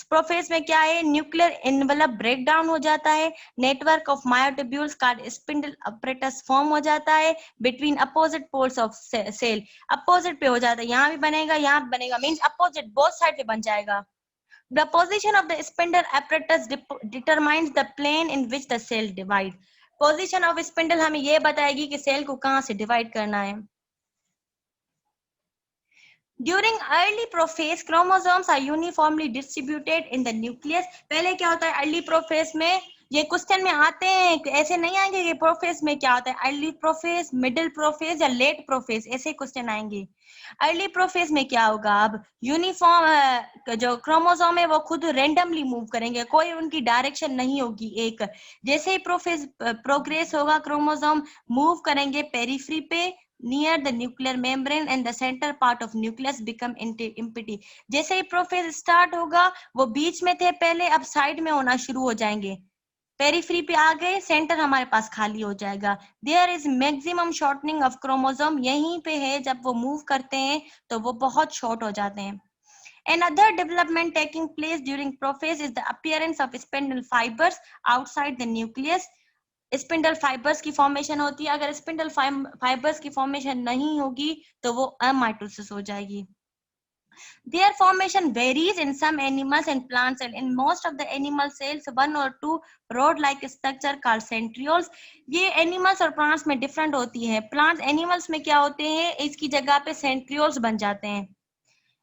प्रोफेज में क्या है, न्यूक्लियर एनवेलप ब्रेक डाउन हो जाता है, नेटवर्क ऑफ मायोट्यूब्यूल्स का स्पिंडल अपरेटस फॉर्म हो जाता है between opposite poles of cell. Opposite पे हो जाता है, यहाँ भी बनेगा यहाँ भी बनेगा, मींस अपोजिट बोथ साइड पे बन जाएगा. The position of the spindle apparatus determines the plane in which the cell divide. Position of spindle हमें ये बताएगी कि सेल को कहाँ से डिवाइड करना है. During early prophase, chromosomes are uniformly distributed in the nucleus. पहले क्या होता है अर्ली प्रोफेज में, ये क्वेश्चन में आते हैं, ऐसे नहीं आएंगे कि प्रोफेज में क्या होता है, अर्ली प्रोफेज, मिडिल प्रोफेज या लेट प्रोफेज, ऐसे क्वेश्चन आएंगे. अर्ली प्रोफेज में क्या होगा, अब यूनिफॉर्म जो क्रोमोसोम है वो खुद रेंडमली मूव करेंगे, कोई उनकी डायरेक्शन नहीं होगी एक. जैसे ही प्रोफेज प्रोग्रेस होगा, क्रोमोसोम मूव करेंगे पेरिफ्री पे, near the nuclear membrane and the center part of nucleus become empty. जैसे ही प्रोफेज स्टार्ट होगा, वो बीच में थे पहले, अब साइड में होना शुरू हो जाएंगे, पेरिफ्री पे आ गए, सेंटर हमारे पास खाली हो जाएगा. There is maximum shortening of chromosome, यहीं पे है जब वो मूव करते हैं तो वो बहुत शॉर्ट हो जाते हैं. Another development taking place during prophase is the appearance of spindle fibers outside the nucleus. Spindle fibres की फॉर्मेशन होती है, अगर स्पिंडल फाइबर्स की फॉर्मेशन नहीं होगी तो वो अमाइटोसिस हो जाएगी. Their formation varies in some animals and plants, and in most of the animal cells, one or two rod-like structure called centrioles. ये animals और plants में different होती है. Plants, animals में क्या होते हैं, इसकी जगह पे centrioles बन जाते हैं.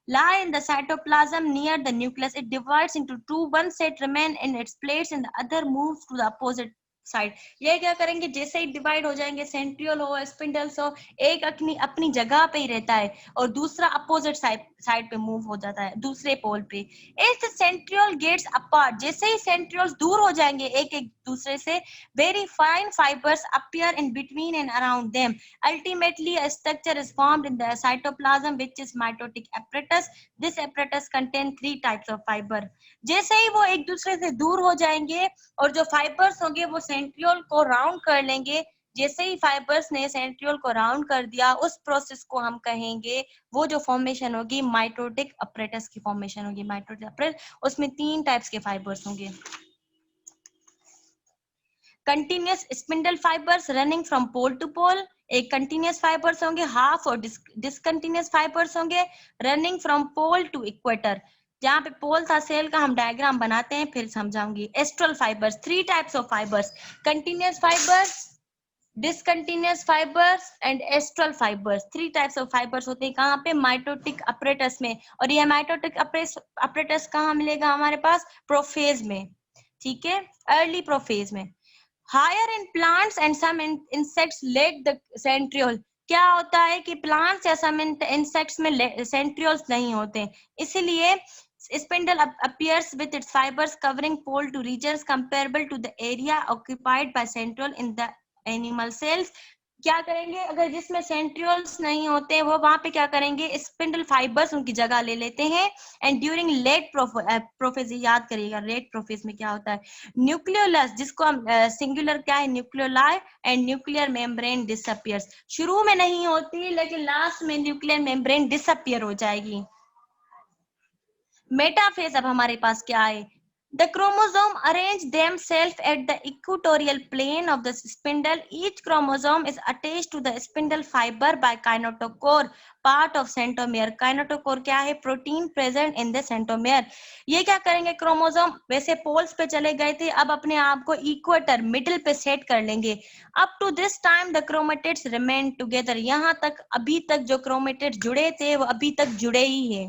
Lie in the cytoplasm near the nucleus. It divides into two. One set remain in its place and the other moves to the opposite side. ये क्या करेंगे, जैसे ही डिवाइड हो जाएंगे, सेंट्रियोल हो स्पिंडल्स हो, एक अपनी अपनी जगह पे ही रहता है और दूसरा अपोजिट साइड पे मूव हो जाता है, दूसरे पोल पे. इस सेंट्रियोल गेट्स अपार्ट, जैसे ही सेंट्रियोल्स दूर हो जाएंगे एक एक दूसरे से, very fine fibres appear in between and around them. Ultimately a structure is formed in the cytoplasm which is mitotic apparatus. This apparatus contain 3 types of fiber. जैसे ही वो एक दूसरे से दूर हो जाएंगे और जो फाइबर्स होंगे वो सेंट्रियोल को राउंड कर लेंगे, जैसे ही फाइबर्स ने सेंट्रियोल को राउंड कर दिया, उस प्रोसेस को हम कहेंगे, वो जो फॉर्मेशन होगी माइटोटिक अपरेटस की फॉर्मेशन होगी. माइटोटिक अपरेटस, उसमें 3 टाइप्स के फाइबर्स होंगे. Continuous spindle fibres running from pole to pole, एक कंटिन्यूअस फाइबर्स होंगे, हाफ और डिसकंटिन्यूअस फाइबर्स होंगे running from pole to equator. जहाँ पे पोल था सेल का हम डायग्राम बनाते हैं फिर समझाऊंगी. Astral fibres, 3 types of fibres, continuous fibres, discontinuous fibres and astral fibres. 3 types of fibres होते हैं कहाँ पे, माइटोटिक अपरेटस में. और ये माइटोटिक अपरेटस कहाँ मिलेगा हमारे पास, प्रोफेज में. ठीक है, अर्ली प्रोफेज में. Higher in plants and some insects lack the centriole. क्या होता है कि plants या some insects में centrioles नहीं होते, इसलिए spindle appears with its fibers covering pole to regions comparable to the area occupied by centriole in the animal cells. क्या करेंगे, अगर जिसमें सेंट्रियोल्स नहीं होते वो वहां पे क्या करेंगे, स्पिंडल फाइबर्स उनकी जगह ले लेते हैं. एंड ड्यूरिंग लेट प्रोफेज, याद करिएगा लेट प्रोफेज में क्या होता है, न्यूक्लियोलस, जिसको हम सिंगुलर क्या है nucleoli, and nuclear membrane disappears. शुरू में नहीं होती लेकिन लास्ट में न्यूक्लियर मेम्ब्रेन डिसअपियर हो जाएगी. मेटाफेज अब हमारे पास क्या है, The chromosome arrange themselves at the equatorial plane of the spindle. Each chromosome is attached to the spindle fiber by kinetochore, part of centromere. Kinetochore क्या है? Protein present in the centromere. ये क्या करेंगे? Chromosome वैसे poles पे चले गए थे, अब अपने आप को इक्वेटर मिडिल पे सेट कर लेंगे. Up to this time the chromatids remain together. यहाँ तक अभी तक जो क्रोमेटिड्स जुड़े थे वो अभी तक जुड़े ही हैं.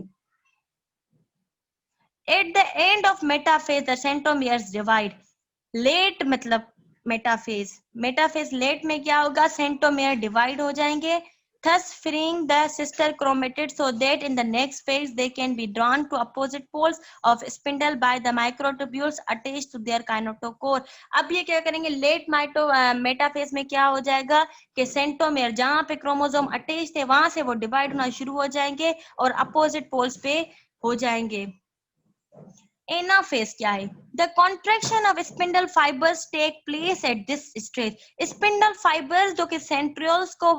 At the end of metaphase, the centromeres divide. Late मतलब metaphase. Metaphase late में क्या होगा? Centromere divide हो जाएंगे. Thus freeing the sister chromatids so that in the next phase they can be drawn to opposite poles of spindle by the microtubules attached to their kinetochore. अब ये क्या करेंगे? Late metaphase में क्या हो जाएगा कि centromere जहाँ पे chromosome attached थे वहां से वो divide होना शुरू हो जाएंगे और opposite poles पे हो जाएंगे. एनाफेज क्या है? The contraction of spindle fibres take place at this stage. Spindle fibres जो कि सेंट्रियोल्स को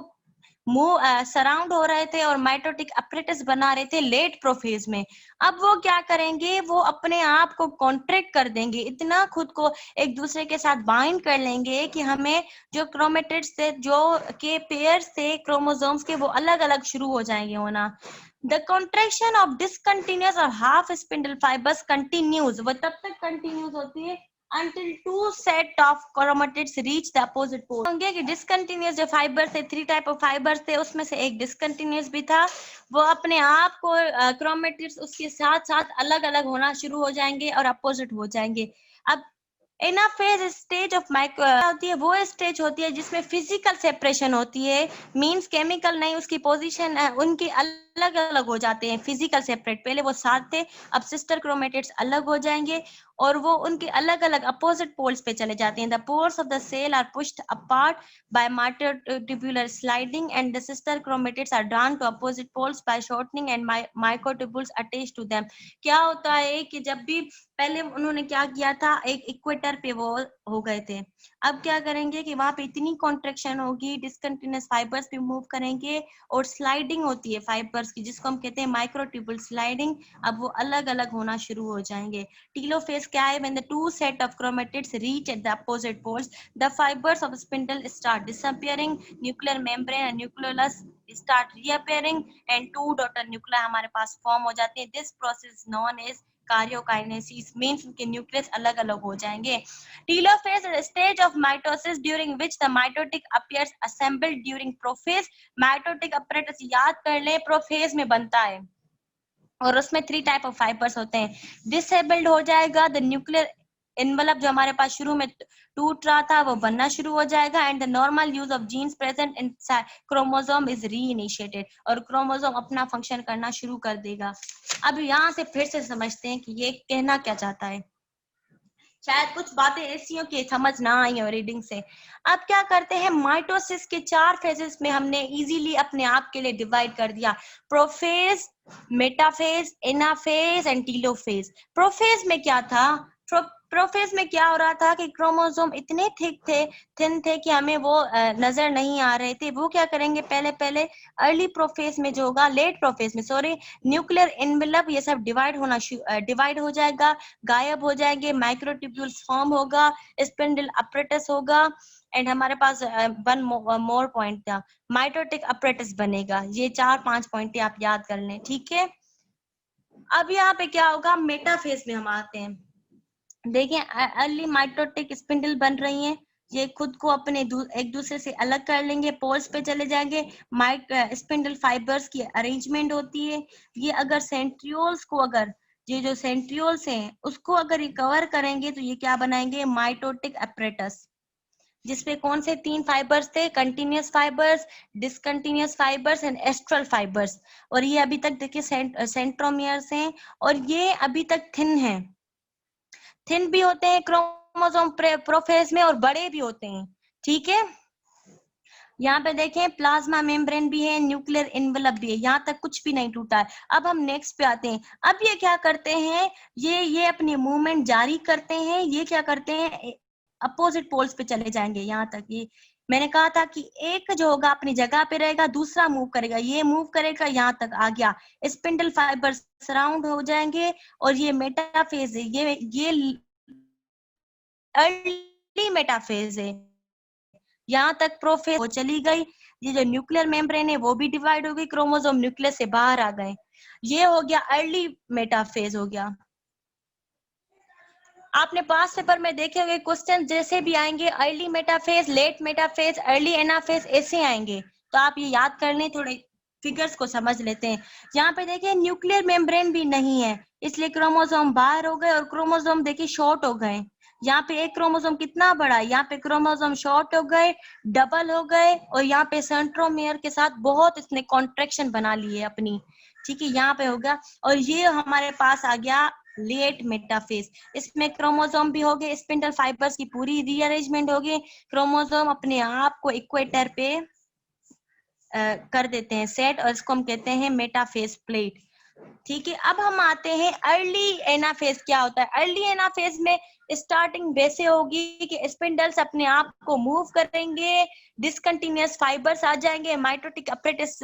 सराउंड हो रहे थे और माइटोटिक अपरेटस बना रहे थे लेट प्रोफेज में, अब वो क्या करेंगे? वो अपने आप को कॉन्ट्रैक्ट कर देंगे, इतना खुद को एक दूसरे के साथ बाइंड कर लेंगे कि हमें जो क्रोमेटिड्स थे, जो के पेयर्स थे क्रोमोसोम्स के, वो अलग अलग शुरू हो जाएंगे होना. The contraction of discontinuous or half spindle fibers continues. वो तब तक continuous होती है until two set of chromatids reach the opposite pole. होंगे कि discontinuous जो fibers थे, 3 type of fibers थे, उसमें से एक discontinuous भी था, वो अपने आप को chromatids उसके साथ साथ अलग अलग होना शुरू हो जाएंगे और opposite हो जाएंगे. अब एनाफेज स्टेज ऑफ माइक्रो होती है, वो स्टेज होती है जिसमें फिजिकल सेपरेशन होती है, मींस केमिकल नहीं, उसकी पोजीशन उनकी अलग अलग हो जाते हैं, फिजिकल सेपरेट. पहले वो साथ थे, अब सिस्टर क्रोमेटिड्स अलग हो जाएंगे और वो उनके अलग अलग अपोजिट पोल्स पे चले जाते हैं. The poles of the cell are pushed apart by microtubular sliding and the sister chromatids are drawn to opposite poles by shortening and microtubules attached to them. क्या होता है कि जब भी पहले उन्होंने क्या किया था, एक इक्वेटर पे वो हो गए थे, अब क्या करेंगे कि वहां पे इतनी कॉन्ट्रैक्शन होगी, डिसकंटिन्यूअस फाइबर्स भी मूव करेंगे और स्लाइडिंग होती है फाइबर्स की, जिसको हम कहते हैं माइक्रोट्यूबुल स्लाइडिंग. अब वो अलग अलग होना शुरू हो जाएंगे. टीलोफेज क्या है? When the two set of chromatids reach at the opposite poles, the fibres of spindle start disappearing, nuclear membrane and nucleolus start reappearing and two daughter nuclei हमारे पास फॉर्म हो जाते हैं. This process known as karyokinesis, means उनके nucleus अलग अलग हो जाएंगे. Telophase is a stage of mitosis during which the mitotic appears assembled during prophase. Mitotic apparatus याद कर ले, प्रोफेज में बनता है और उसमें 3 टाइप ऑफ फाइबर्स होते हैं. डिसेबल्ड हो जाएगा, द न्यूक्लियर एनवलप जो हमारे पास शुरू में टूट रहा था वो बनना शुरू हो जाएगा. And the normal use of genes present in chromosome is reinitiated, और क्रोमोसोम अपना फंक्शन करना शुरू कर देगा. अब यहाँ से फिर से समझते हैं कि ये कहना क्या चाहता है. शायद कुछ बातें ऐसी हो कि समझ ना आई हो रीडिंग से. अब क्या करते हैं, माइटोसिस के 4 फेजेस में हमने इजीली अपने आप के लिए डिवाइड कर दिया. Prophase, metaphase, anaphase and telophase. Prophase में क्या था? प्रोफेज में क्या हो रहा था कि क्रोमोसोम इतने थिन थे कि हमें वो नजर नहीं आ रहे थे. वो क्या करेंगे, पहले अर्ली प्रोफेज में जो होगा, लेट प्रोफेज में सॉरी, न्यूक्लियर एनवेलप ये सब डिवाइड हो जाएगा, गायब हो जाएंगे, माइक्रोट्यूब्यूल्स फॉर्म होगा, स्पिंडल अपरेटस होगा एंड हमारे पास वन मोर पॉइंट था, माइटोटिक अपरेटस बनेगा. ये 4-5 पॉइंट आप याद कर लें, ठीक है. अब यहाँ पे क्या होगा, मेटाफेज में हम आते हैं. देखिए अर्ली माइटोटिक स्पिंडल बन रही हैं, ये खुद को अपने एक दूसरे से अलग कर लेंगे, पोल्स पे चले जाएंगे. स्पिंडल फाइबर्स की अरेंजमेंट होती है. ये अगर सेंट्रियोल्स को, अगर ये जो सेंट्रियोल्स हैं उसको अगर रिकवर करेंगे तो ये क्या बनाएंगे, माइटोटिक अपरेटस, जिसपे कौन से 3 फाइबर्स थे, continuous fibres, discontinuous fibres and astral fibres. और ये अभी तक देखिए सेंट्रोमियर्स हैं और ये अभी तक थिन है. थिन भी होते हैं क्रोमोसोम प्रोफेज में और बड़े भी होते हैं, ठीक है. यहाँ पे देखें प्लाज्मा मेम्ब्रेन भी है, न्यूक्लियर एनवेलप भी है, यहाँ तक कुछ भी नहीं टूटा है. अब हम नेक्स्ट पे आते हैं. अब ये क्या करते हैं, ये अपनी मूवमेंट जारी करते हैं. ये क्या करते हैं, अपोजिट पोल्स पे चले जाएंगे. यहाँ तक ये मैंने कहा था कि एक जो होगा अपनी जगह पे रहेगा, दूसरा मूव करेगा, ये मूव करेगा, यहाँ तक आ गया, स्पिंडल फाइबर सराउंड हो जाएंगे और ये मेटाफेज है, ये अर्ली मेटाफेज है, यहाँ तक प्रोफेज वो चली गई, ये जो न्यूक्लियर मेम्ब्रेन है वो भी डिवाइड हो गई, क्रोमोसोम न्यूक्लियस से बाहर आ गए, ये हो गया अर्ली मेटाफेज हो गया। आपने पास्ट पेपर में देखे होंगे क्वेश्चन जैसे भी आएंगे, early metaphase, late metaphase, early anaphase, ऐसे आएंगे, तो आप ये याद कर लें, थोड़े फिगर्स को समझ लेते हैं। यहाँ पे देखिए न्यूक्लियर मेम्ब्रेन भी नहीं है, इसलिए क्रोमोसोम बाहर हो गए और क्रोमोसोम देखिए शॉर्ट हो गए। यहाँ पे एक क्रोमोसोम कितना बड़ा है, यहाँ पे क्रोमोसोम शॉर्ट हो गए, डबल हो गए, और यहाँ पे सेंट्रोमियर के साथ बहुत इसने कॉन्ट्रेक्शन बना ली है अपनी, ठीक है, यहाँ पे होगा। और ये हमारे पास आ गया लेट मेटाफेज, इसमें क्रोमोसोम भी हो गए, स्पिंडल फाइबर्स की पूरी रीअरेंजमेंट हो गई, क्रोमोसोम अपने आप को इक्वेटर पे कर देते हैं सेट, और इसको हम कहते हैं मेटाफेज प्लेट, ठीक है। अब हम आते हैं अर्ली एनाफेज क्या होता है। अर्ली एनाफेज में स्टार्टिंग वैसे होगी कि स्पिंडल्स अपने आप को मूव करेंगे, डिसकंटिन्यूअस फाइबर्स आ जाएंगे, माइटोटिक अपरेटस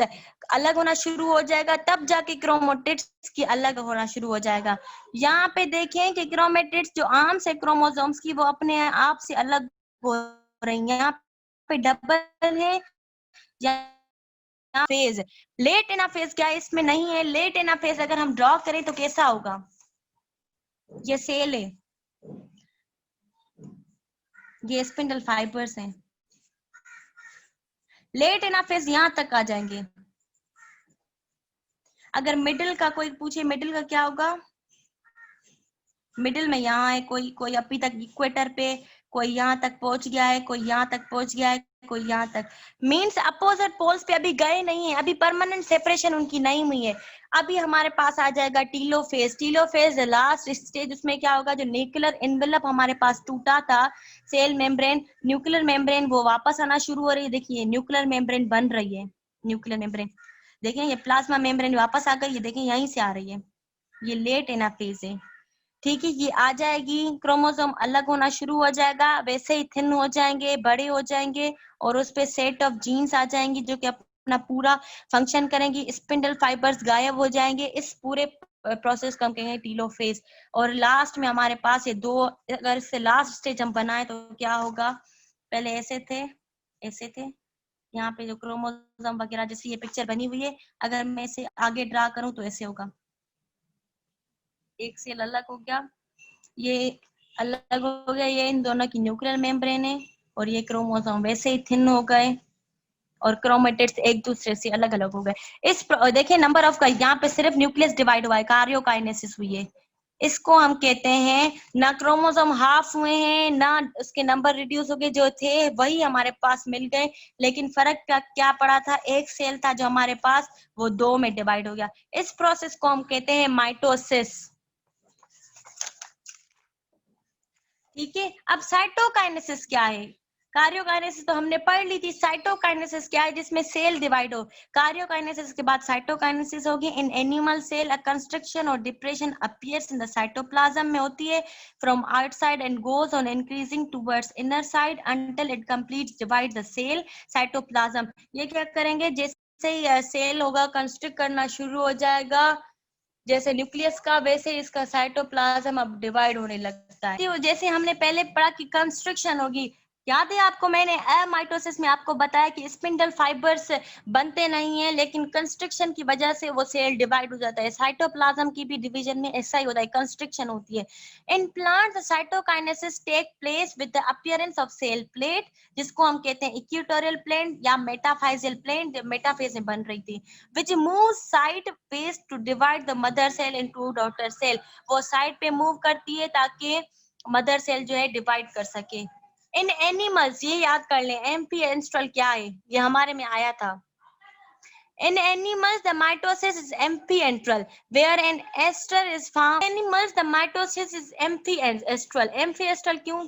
अलग होना शुरू हो जाएगा, तब जाके क्रोमेटिड्स की अलग होना शुरू हो जाएगा। यहाँ पे देखें कि क्रोमेटिड्स जो आर्म्स है क्रोमोसोम्स की वो अपने आप से अलग हो रही है, यहाँ पे डबल है, फेज। लेट एनाफेज क्या है, इसमें नहीं है। लेट एनाफेज अगर हम ड्रॉ करें तो कैसा होगा, ये सेल है, ये स्पिंडल फाइबर्स हैं, लेट एनाफेज यहां तक आ जाएंगे। अगर मिडिल का कोई पूछे मिडिल का क्या होगा, मिडिल में यहाँ है, कोई कोई अभी तक इक्वेटर पे, कोई यहाँ तक पहुंच गया है, कोई यहाँ तक पहुंच गया है, कोई यहाँ तक, मीन्स अपोजिट पोल्स पे अभी गए नहीं है, अभी परमानेंट सेपरेशन उनकी नहीं हुई है। अभी हमारे पास आ जाएगा टीलोफेज। टीलोफेज लास्ट स्टेज, उसमें क्या होगा, जो न्यूक्लियर एनवेलप हमारे पास टूटा था, सेल मेम्ब्रेन, न्यूक्लियर मेम्ब्रेन वो वापस आना शुरू हो रही है। देखिए न्यूक्लियर मेम्ब्रेन बन रही है, न्यूक्लियर मेम्ब्रेन, देखिए ये प्लाज्मा मेम्ब्रेन वापस आ गई, ये देखिए यहीं से आ रही है, ये लेट एनाफेज है, ठीक है। ये आ जाएगी, क्रोमोसोम अलग होना शुरू हो जाएगा, वैसे ही थिन हो जाएंगे, बड़े हो जाएंगे, और उस पे सेट ऑफ जीन्स आ जाएंगी जो कि अपना पूरा फंक्शन करेंगी, स्पिंडल फाइबर्स गायब हो जाएंगे, इस पूरे प्रोसेस को हम कहेंगे टीलोफेज। और लास्ट में हमारे पास ये दो, अगर इससे लास्ट स्टेज हम बनाए तो क्या होगा, पहले ऐसे थे, ऐसे थे, यहाँ पे जो क्रोमोसोम वगैरह जैसे ये पिक्चर बनी हुई है, अगर मैं इसे आगे ड्रा करूं तो ऐसे होगा, एक सेल अलग हो गया, ये अलग हो गया, ये इन दोनों की न्यूक्लियर मेम्ब्रेन है, और ये क्रोमोसोम वैसे ही थिन हो गए, और क्रोमेटिड्स एक दूसरे से अलग अलग हो गए। इस देखिए नंबर ऑफ का, यहाँ पे सिर्फ न्यूक्लियस डिवाइड हुआ है, कार्योकाइनेसिस हुई है, इसको हम कहते हैं, ना क्रोमोसोम हाफ हुए हैं, ना उसके नंबर रिड्यूस हो गए, जो थे वही हमारे पास मिल गए, लेकिन फर्क क्या पड़ा था, एक सेल था जो हमारे पास वो दो में डिवाइड हो गया। इस प्रोसेस को हम कहते हैं माइटोसिस, ठीक है। अब साइटोकाइनेसिस क्या है, कार्योकाइनेसिस तो हमने पढ़ ली थी, साइटोकाइनेसिस क्या है, जिसमें सेल डिवाइड हो। कार्योकाइनेसिस के बाद साइटोकाइनेसिस होगी। In animal cell a construction और depression appears in the cytoplasm में होती है from outside and goes on increasing towards inner side until it completes divide the cell cytoplasm. ये क्या करेंगे, जैसे ही सेल होगा कंस्ट्रक्ट करना शुरू हो जाएगा, जैसे न्यूक्लियस का, वैसे इसका साइटोप्लाज्म अब डिवाइड होने लगता है। तो जैसे हमने पहले पढ़ा कि कंस्ट्रक्शन होगी, याद है आपको, मैंने माइटोसिस में आपको बताया कि स्पिंडल फाइबर्स बनते नहीं है, लेकिन कंस्ट्रक्शन की वजह से वो सेल डिवाइड हो जाता है। साइटोप्लाज्म की भी डिवीजन में ऐसा ही होता है, कंस्ट्रक्शन होती है। In plant cytokinesis take place with the appearance of cell plate, जिसको हम कहते हैं इक्वेटोरियल प्लेट या मेटाफाइजियल प्लेट, मेटाफेज में बन रही थी, which moves side ways to divide the mother cell into daughter cell। वो साइड पे मूव करती है ताकि मदर सेल जो है डिवाइड कर सके। इन एनिमल्स, ये याद कर लें, एम्फी एंस्ट्रल क्या है, ये हमारे में आया था। In animals, the mitosis is amphiantral, where an ester is found. In animals, the mitosis is amphiantral. Amphiantral क्यों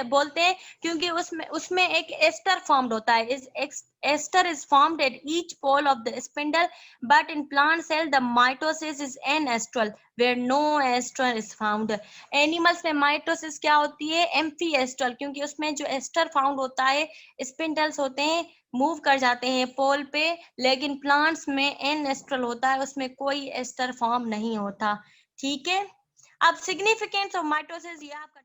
बोलते हैं, क्योंकि उसमें एक एस्टर फॉर्म्ड होता है। इस ester is formed at each pole of the spindle, but in plant cell the mitosis is n-estral where no ester is found. Animals में mitosis क्या होती है? amphiestral, क्योंकि उसमें जो ester found होता है, spindles होते हैं, मूव कर जाते हैं पोल पे, लेकिन प्लांट्स में n-estral होता है, उसमें कोई एस्टर फॉर्म नहीं होता. ठीक है. अब सिग्निफिकेंस ऑफ माइटोसिस ये आपका